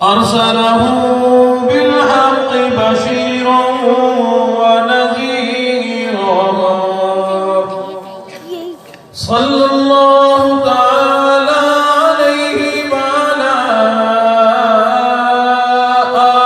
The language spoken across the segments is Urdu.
أرسله بالحق بشيرا ونذيرا صلى الله تعالى عليه وعلى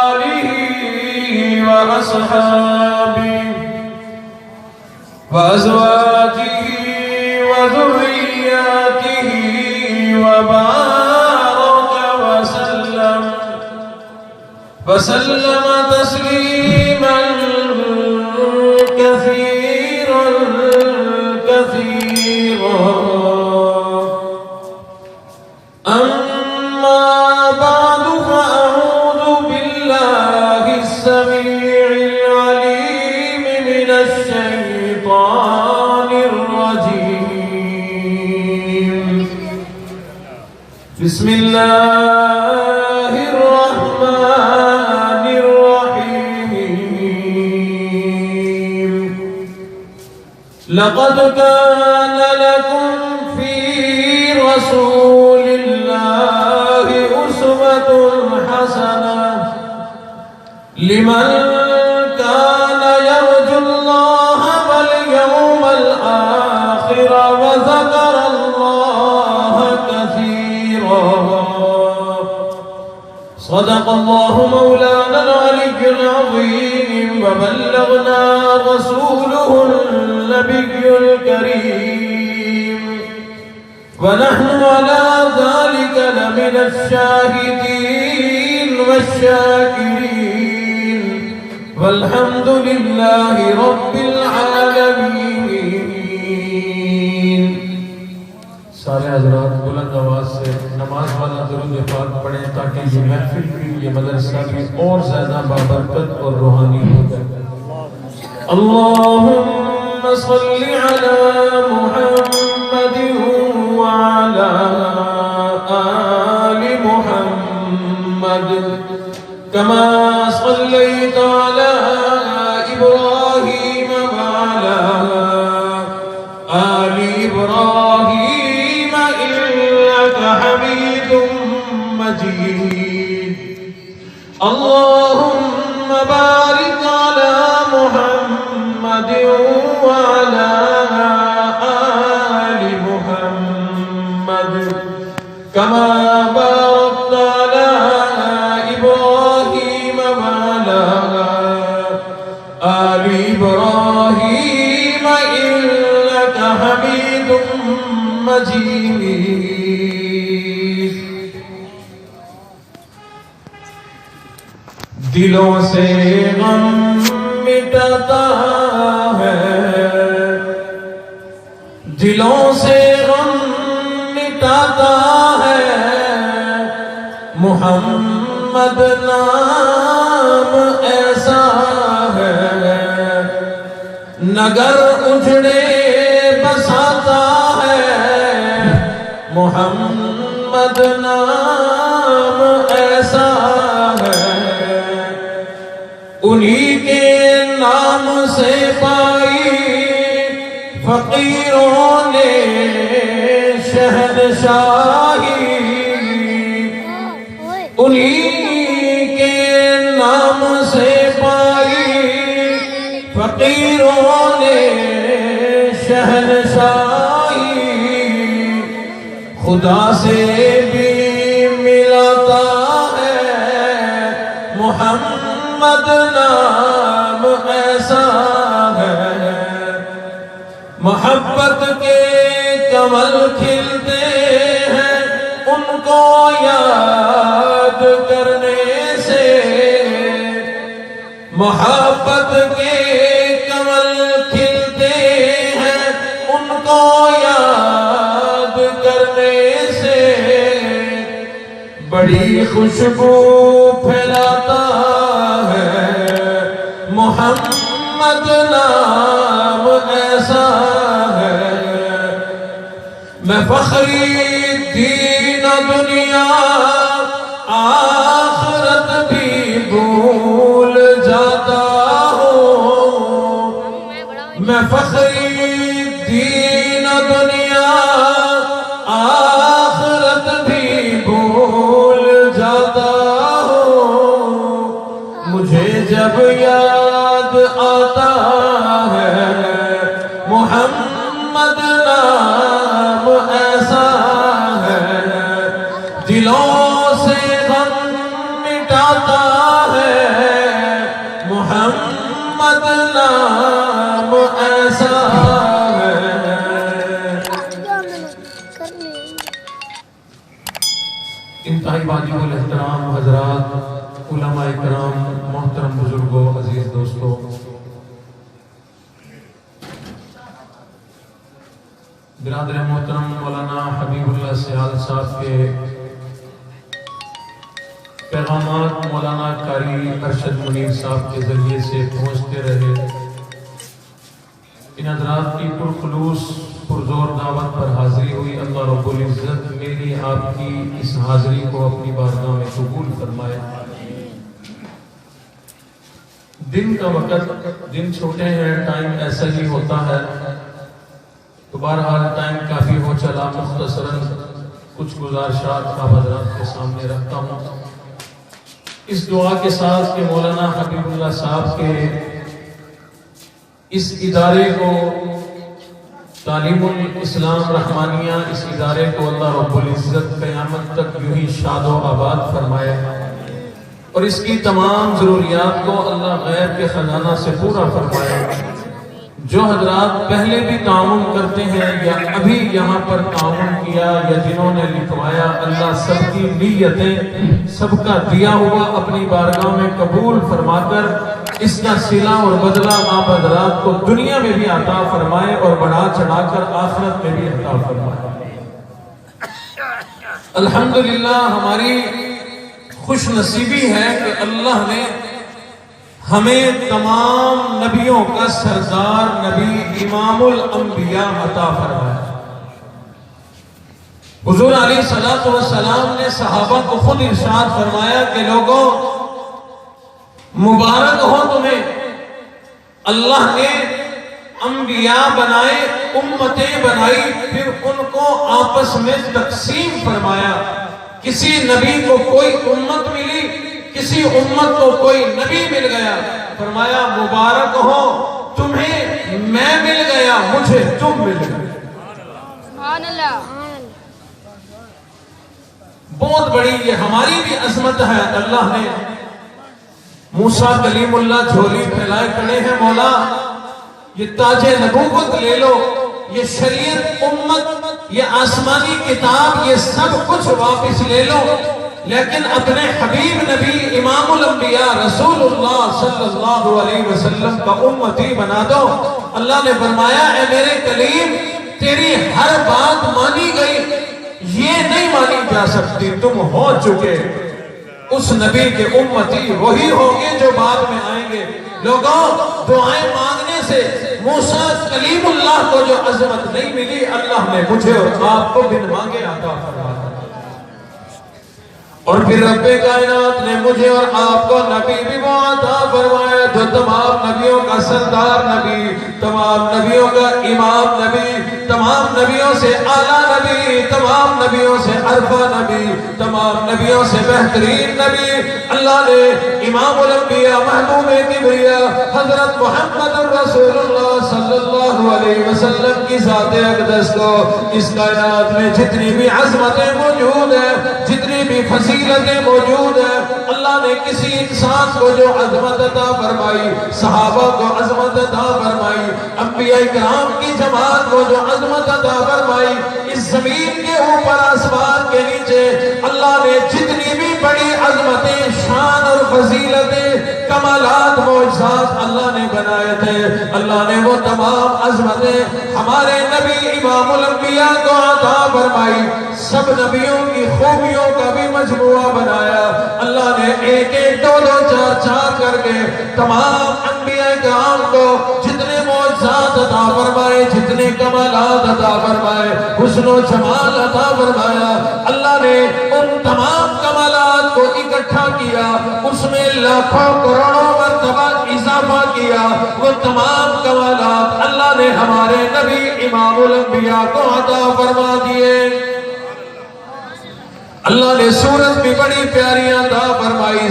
آله وأصحابه وأزواجه وذرياته وبارك وسلم تسليما كثيرا كثيرا. أما بعد فأعوذ بالله السميع العليم من الشيطان الرجيم. بسم الله الرحمن الرحيم. لقد كان لكم في رسول الله أسوة حسنة لمن كان يرجو الله واليوم الآخر وذكر الله كثيرا. صدق الله مولانا العلي العظيم وبلغنا رسوله النبي الكريم ونحن على ذلك لمن الشاهدين والشاكرين والحمد لله رب العالمين. سارے حضرات بلند آواز سے نماز والا درود پاک پڑھیں تاکہ یہ محفل بھی یہ مدرسہ بھی اور زیادہ بابرکت اور روحانی ہو جائے. اللہم صل علی محمد وعلی آل محمد کما صلیت علی ابراہیم وعلی آل ابراہیم حمید مجید. اللهم بارك على محمد وعلى آل محمد كما باركت على إبراهيم وعلى آل إبراهيم إنك حميد مجيد. دلوں سے غم مٹاتا ہے، دلوں سے غم مٹاتا ہے محمد نام ایسا ہے. نگر اجڑے بساتا ہے محمد نام ایسا ہے. انہی کے نام سے پائی فقیروں نے شہنشاہی. انہی کے نام سے پائی فقیروں نے شہنشاہی. خدا سے بھی ملاتا ہے محمد نام ایسا ہے. محبت کے کمل کھلتے ہیں ان کو یاد کرنے سے. محبت کے کمل کھلتے ہیں ان کو یاد کرنے سے. بڑی خوشبو پھیلاتا ہے محمد نام ایسا ہے. میں فخری دین دنیا آخرت بھی بھول جاتا ہوں. میں فخری دین دنیا آخرت بھی بھول جاتا ہوں. جب یاد آتا ہے محمد نام ایسا ہے دلوں سے غم مٹاتا ہے محمد نام ایسا ہے۔ انتہائی واجب الاحترام حضرات، علماء کرام، محترم بزرگوں، عزیز دوستوں، برادر محترم مولانا حبیب اللہ سیال صاحب کے پیغامات مولانا قاری ارشد منیر صاحب کے ذریعے سے پہنچتے رہے۔ ان حضرات کی پرخلوص پرزور دعوت پر حاضری ہوئی۔ اللہ رب العزت میری آپ کی اس حاضری کو اپنی بارگاہ میں قبول فرمائے۔ دن کا وقت، دن چھوٹے ہیں، ٹائم ایسا ہی ہوتا ہے، تو بہرحال ٹائم کافی ہو چلا، مختصراً کچھ گزارشات آپ حضرات کے سامنے رکھتا ہوں، اس دعا کے ساتھ کہ مولانا حبیب اللہ صاحب کے اس ادارے کو، تعلیم الاسلام رحمانیہ، اس ادارے کو اللہ رب العزت قیامت تک یوں ہی شاد و آباد فرمائے، اور اس کی تمام ضروریات کو اللہ غیب کے خزانہ سے پورا فرمائے۔ جو حضرات پہلے بھی تعاون کرتے ہیں یا ابھی یہاں پر تعاون کیا یا جنہوں نے لکھوایا، اللہ سب کی نیتیں، سب کا دیا ہوا اپنی بارگاہ میں قبول فرما کر اس کا صلہ اور بدلہ آپ حضرات کو دنیا میں بھی عطا فرمائے اور بڑھا چڑھا کر آخرت میں بھی عطا فرمائے۔ الحمدللہ ہماری خوش نصیبی ہے کہ اللہ نے ہمیں تمام نبیوں کا سردار نبی امام الانبیاء عطا فرمایا۔ حضور علیہ السلام نے صحابہ کو خود ارشاد فرمایا کہ لوگوں مبارک ہو تمہیں، اللہ نے انبیاء بنائے، امتیں بنائی، پھر ان کو آپس میں تقسیم فرمایا۔ کسی نبی کو کوئی امت ملی، کسی امت کو کوئی نبی مل گیا، فرمایا مبارک ہو تمہیں، میں مل گیا، مجھے تم مل گئے۔ سبحان اللہ۔ بہت بڑی یہ ہماری بھی عظمت ہے۔ اللہ نے موسیٰ کلیم اللہ جھولی پھیلائے کھڑے ہیں، مولا یہ تاج نبوت لے لو، یہ شریعت، امت، یہ آسمانی کتاب، یہ سب کچھ واپس لے لو، لیکن اپنے حبیب نبی امام الانبیاء رسول اللہ صلی اللہ علیہ وسلم کا امتی بنا دو۔ اللہ نے فرمایا اے میرے کلیم، تیری ہر بات مانی گئی، یہ نہیں مانی جا سکتی، تم ہو چکے اس نبی کے امتی، وہی ہوگے جو بعد میں آئیں گے۔ لوگوں دعائیں مانگنے سے موسیٰ کلیم اللہ کو جو عظمت نہیں ملی، اللہ نے مجھے اور آپ کو بن مانگے عطا فرمایا۔ اور پھر رب کائنات نے مجھے اور آپ کو نبی بھی وہ عطا فرمایا جو تمام نبیوں کا سردار نبی، تمام نبیوں کا امام نبی، تمام نبیوں سے اعلیٰ نبی، تمام نبیوں سے عرفہ نبی، تمام نبیوں سے بہترین نبی۔ اللہ نے امام الانبیاء محبوب کبریا حضرت محمد رسول اللہ صلی اللہ علیہ وسلم کی ذات اقدس کو اس کائنات میں جتنی بھی عظمتیں موجود ہیں، جتنی بھی فضیلتیں موجود ہیں، اللہ نے کسی انسان کو جو عظمت عطا فرمائی، صحابہ کو عظمت عطا فرمائی، انبیاء کرام کی جماعت کو جو عظمت عطا فرمائی، اس زمین کے اوپر آسمان کے نیچے اللہ نے جتنی بھی بڑی عظمتیں، شان اور فضیلتیں، کمالات، معجزات اللہ نے بنائے تھے، اللہ نے وہ تمام عظمتیں ہمارے نبی امام الانبیاء کو عطا فرمائی۔ سب نبیوں کی خوبیوں کا بھی مجموعہ بنایا اللہ نے، ایک ایک، دو دو، چار چار کر کے تمام انبیاء کرام کو جتنے معجزات عطا فرمائے، جتنے کمالات عطا فرمائے، حسن و جمال عطا فرمایا، اللہ نے ان تمام کمالات کو اکٹھا کیا، اس میں لاکھوں کروڑوں مرتبہ اضافہ کیا۔ وہ تمام کمالات اللہ نے ہمارے نبی امام الانبیاء کو عطا فرما دیے۔ اللہ نے صورت بھی بڑی پیاری عطا فرمائی،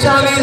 40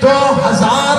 2000